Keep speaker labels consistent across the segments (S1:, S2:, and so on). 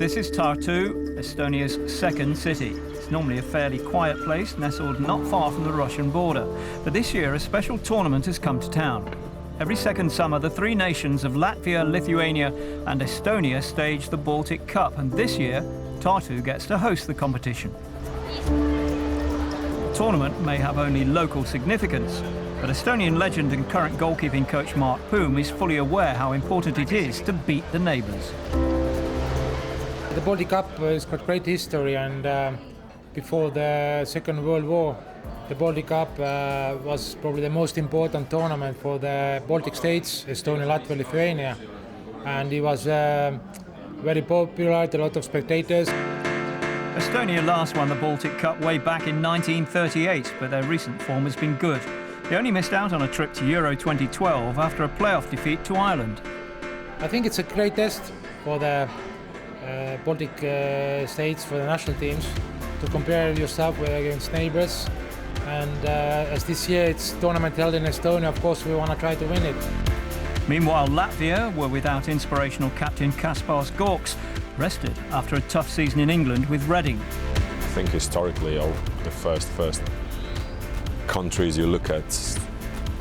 S1: This is Tartu, Estonia's second city. It's normally a fairly quiet place, nestled not far from the Russian border. But this year, a special tournament has come to town. Every second summer, the three nations of Latvia, Lithuania and Estonia stage the Baltic Cup. And this year, Tartu gets to host the competition. The tournament may have only local significance, but Estonian legend and current goalkeeping coach Mark Poom is fully aware how important it is to beat the neighbours.
S2: The Baltic Cup has got great history, and before the Second World War, the Baltic Cup was probably the most important tournament for the Baltic states, Estonia, Latvia, Lithuania, and it was very popular, a lot of spectators.
S1: Estonia last won the Baltic Cup way back in 1938, but their recent form has been good. They only missed out on a trip to Euro 2012 after a playoff defeat to Ireland.
S2: I think it's a great test for the Baltic states, for the national teams, to compare yourself against neighbours. And as this year it's tournament held in Estonia, of course we want to try to win it.
S1: Meanwhile, Latvia were without inspirational captain Kaspars Gorks, rested after a tough season in England with Reading.
S3: I think historically, all the first countries you look at,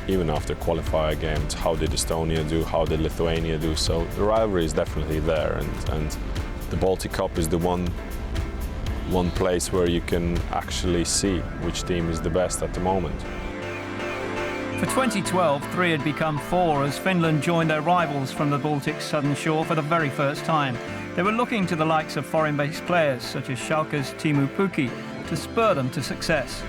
S3: even after qualifier games, how did Estonia do, how did Lithuania do? So the rivalry is definitely there, and the Baltic Cup is the one place where you can actually see which team is the best at the moment.
S1: For 2012, three had become four as Finland joined their rivals from the Baltic's southern shore for the very first time. They were looking to the likes of foreign-based players such as Schalke's Teemu Pukki to spur them to success.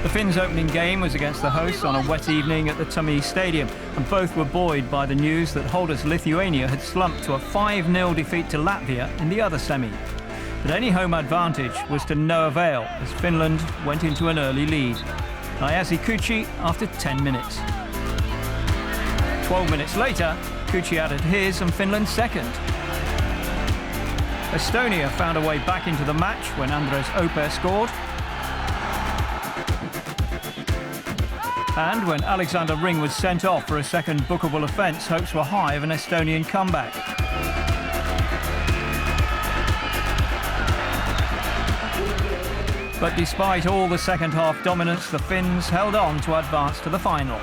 S1: The Finns' opening game was against the hosts on a wet evening at the Tammii Stadium, and both were buoyed by the news that holders Lithuania had slumped to a 5-0 defeat to Latvia in the other semi. But any home advantage was to no avail as Finland went into an early lead. Ayasi Kuchi after 10 minutes. 12 minutes later, Kuchi added his and Finland's second. Estonia found a way back into the match when Andres Oper scored. And when Alexander Ring was sent off for a second bookable offence, hopes were high of an Estonian comeback. But despite all the second half dominance, the Finns held on to advance to the final.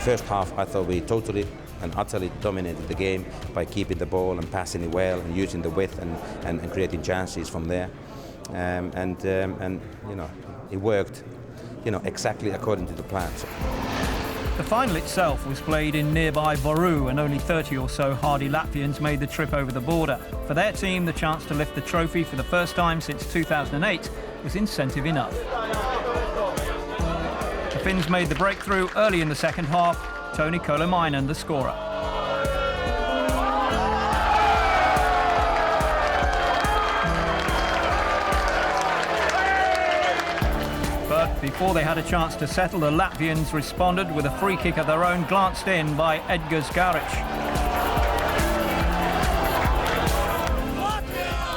S4: First half, I thought we totally and utterly dominated the game by keeping the ball and passing it well and using the width and creating chances from there. And you know, it worked, you know, exactly according to the plan.
S1: The final itself was played in nearby Boru, and only 30 or so hardy Latvians made the trip over the border. For their team, the chance to lift the trophy for the first time since 2008 was incentive enough. The Finns made the breakthrough early in the second half. Toni Kolomainen the scorer. But before they had a chance to settle, the Latvians responded with a free kick of their own, glanced in by Edgars Garic.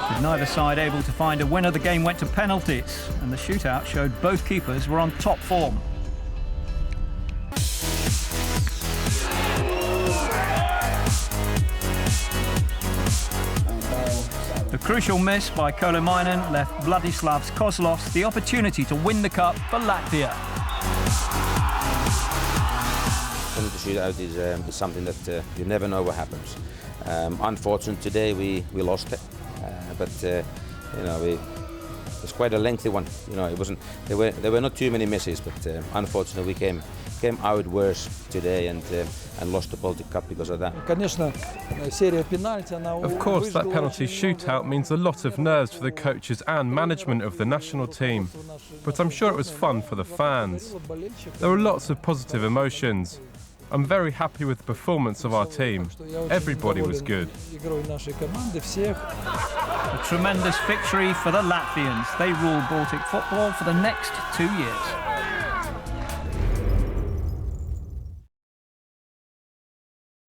S1: With neither side able to find a winner, the game went to penalties, and the shootout showed both keepers were on top form. The crucial miss by Kolomainen left Vladislavs Kozlovs the opportunity to win the cup for Latvia.
S4: The shootout is something that you never know what happens. Unfortunately, today we lost it, but you know, it was quite a lengthy one. You know, it wasn't. There were not too many misses, but unfortunately, we came out worse today and lost the Baltic Cup because of that.
S5: Of course, that penalty shootout means a lot of nerves for the coaches and management of the national team, but I'm sure it was fun for the fans. There were lots of positive emotions. I'm very happy with the performance of our team. Everybody was good.
S1: A tremendous victory for the Latvians. They rule Baltic football for the next 2 years.